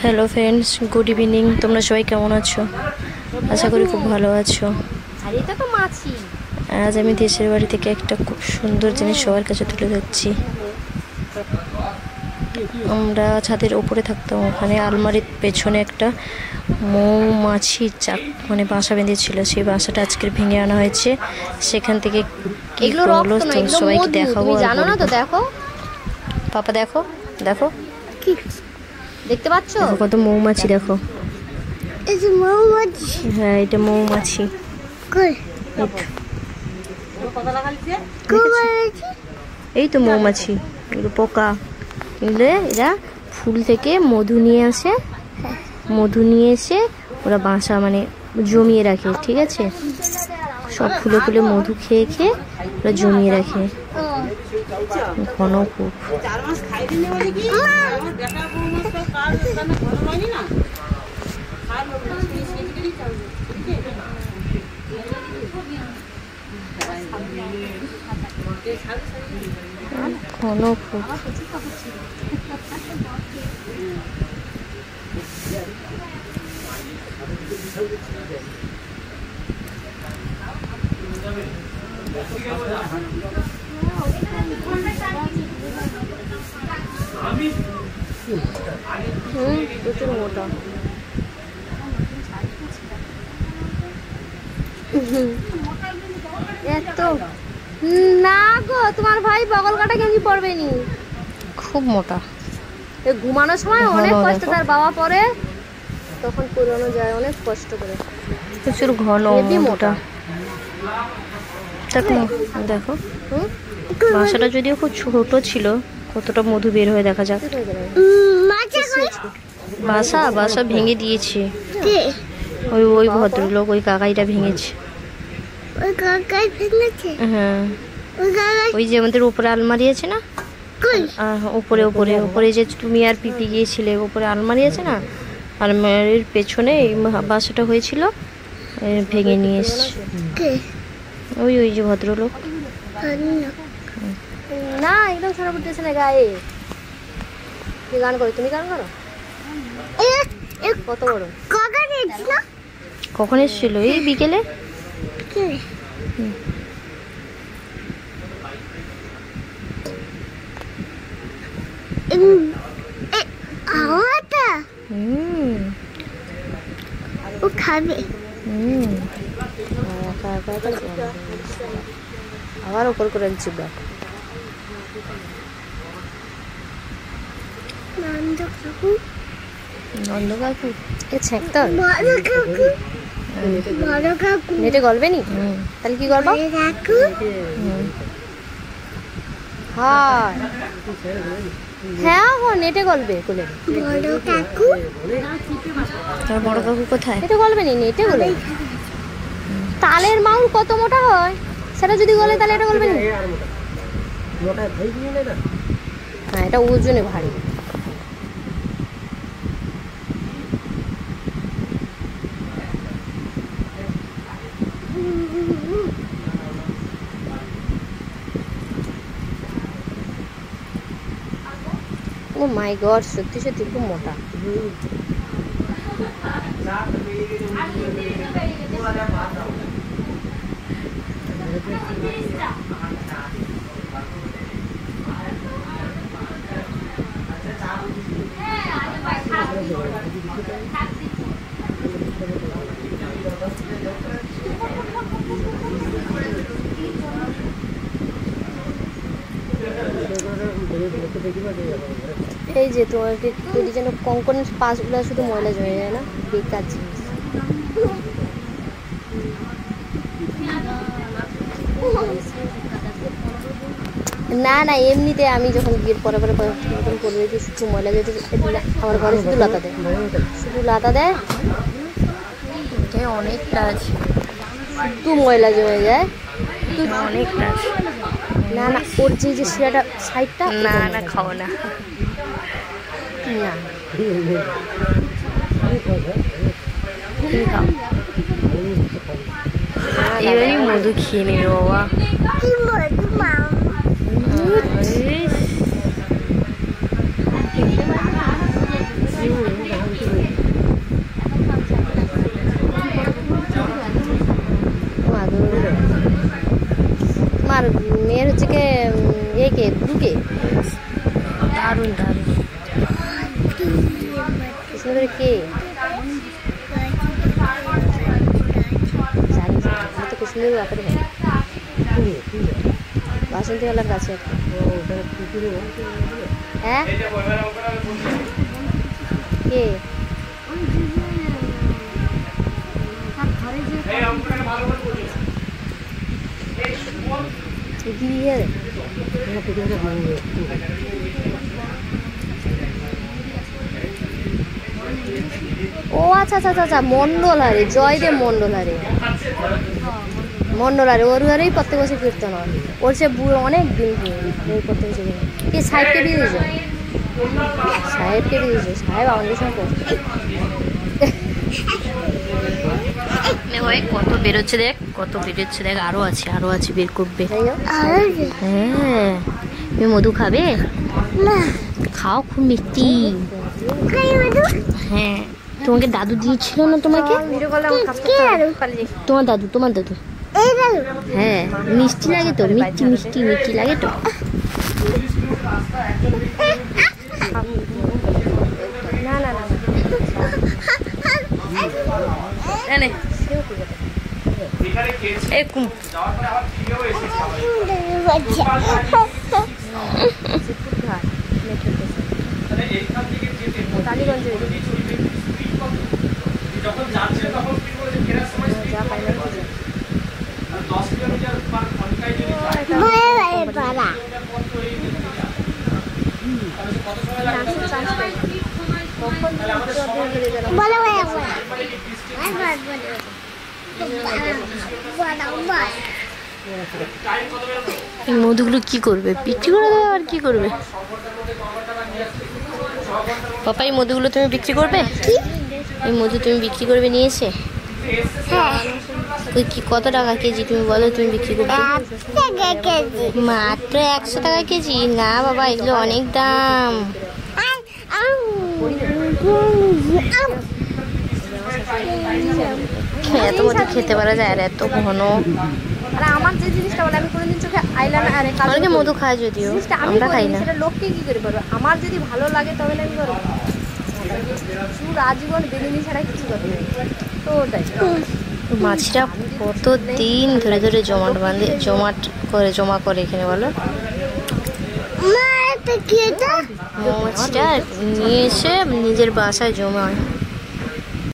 Hello friends, good evening. তোমরা সবাই কেমন আছো? আশা করি খুব ভালো আছো। আজ আমি দেশের বাড়ি থেকে একটা খুব সুন্দর জিনিস সবার কাছে তুলে ধরছি। আমরা ছাদের ওপরে থাকতাম, ওখানে আলমারির পেছনে একটা মৌমাছি মানে বাসা বেঁধেছিল। সেই বাসাটা আজকের ভেঙে আনা হয়েছে। সেখান থেকে কি হলো সবাইকে দেখাবো। জানো না তো? দেখো পাপা, দেখো দেখো, দেখতে পাচ্ছ কত মৌমাছি। দেখো, হ্যাঁ এটা মৌমাছি। এই তো মৌমাছি, পোকা। এরা ফুল থেকে মধু নিয়ে আসে, মধু নিয়ে এসে ওরা বাসা মানে জমিয়ে রাখে। ঠিক আছে, সব ফুলে ফুলে মধু খেয়ে খেয়ে ওরা জমিয়ে রাখে। ঘন খুব। ঘন খুব। প্রচুর মোটা। এত না গো, তোমার ভাই বগল কাটা গেঞ্জি পরবে নি, খুব মোটা। ঘুমানোর সময় অনেক কষ্ট, তার বাবা পরে তখন পুরনো যায় অনেক কষ্ট করে। প্রচুর ঘন মোটা। দেখো দেখো, বাসাটা যদিও খুব ছোট ছিল, কতটা মধু বের হয়ে দেখা যাক। বাসা ভেঙে দিয়েছে ওই ভদ্রলোক, ওই কাকাইটা ভেঙেছে। হ্যাঁ, ওই যে আমাদের উপরে আলমারি আছে না, উপরে উপরে উপরে যে তুমি আর পিপি গিয়েছিলে, উপরে আলমারি আছে না, আলমারির পেছনে এই বাসাটা হয়েছিল, ভেঙে নিয়ে এসছে। ওই যে ভদ্রলোক। না, একদম ছাড়া পড়তেছে না গায়ে। কি গান করো তুমি? গান করো? কত বড়? কখন এসেছিল? এই বিকেলে। ও খাবে। আবার ওপর করে দিচ্ছি। নন্দ কাকু নেটে গলবে নি? তাহলে কি করবো? হ্যাঁ নেটে গলবে। বড় কাকু কোথায়? নেটে গলবে নি, নেটে গলবে। তালের মাউর কত মোটা হয়, সেটা যদি গলে তাহলে এটা গলবে না। হ্যাঁ, এটা ওজনে ভারী। ও মাই গড, সত্যি সত্যি খুব মোটা। এই যে তোমাকে যেন কঙ্কনের পাশগুলো শুধু ময়লা জমে যায় না, বেকার জিনিস। না না, এমনিতে আমি যখন বিয়ের পরে পরে করবো যে শুধু ময়লা যেতে আমার ঘরে শুধু লাতা দেয়, শুধু লাতা দেয়। অনেকটা আছে, শুধু ময়লা জমে যায়, অনেকটা আছে। না না, ওর যে শিরাটা সাইডটা, না না খাও না। না এবারই মধু খেয়ে নেবে বাবা। মেয়ের হচ্ছে কে কে দুকে দারুণ দারুণ। কৃষ্ণনগরে কে জানি আমি তো কৃষ্ণনগর ব্যাপারে হয় বাসন্তীওয়ালার কাছে একটা। হ্যাঁ কে দিদি হে ও আচ্ছা আচ্ছা আচ্ছা মন্ডল হারে জয়দেব মন্ডল হারে ওর হারেই প্রত্যেক বছর কীর্তন হয়। ওর সে বুড়ো অনেক দিন প্রত্যেক বছর কি সাহেবকে দিয়ে দিয়েছে সাহেব আমাদের সঙ্গে কত বেরোচ্ছে দেখ, আরো আছে বের করবে। হ্যাঁ তুমি মধু খাবে? খাও, খুব মিষ্টি। হ্যাঁ তোমাকে দাদু দিয়েছিল না তোমাকে? তোমার দাদু হ্যাঁ মিষ্টি লাগে তো, মিষ্টি লাগে তো। না না না টালিগঞ্জে এই মধুগুলো কি করবে? বিক্রি করে দেবে আর কি করবে? পাপা এই মধুগুলো তুমি বিক্রি করবে? এই মধু তুমি বিক্রি করবে নিয়ে এসে? ওই কি কত টাকা কেজি তুমি বলো, তুমি বিক্রি করবে? মাত্র 100 টাকা কেজি? না বাবা, এগুলো অনেক দাম। এত মতো খেতে পারা যায় আর এত ঘন। আরে আমার যে জিনিসটা বলে আমি কোনোদিন চোখে আইলাইনার অনেকে মধু খায় যদিও, আমরা খাই না। সেটা লোককে কি করে পারবো? আমার যদি ভালো লাগে তবে না আমি করবো। চুল আজীবন বেগুনি ছাড়া কিছু করবে না। তো ওটাই মাছটা কত দিন ধরে ধরে জমা করে এখানে বলো। মাছটা নিয়ে এসে নিজের বাসায় জমায়।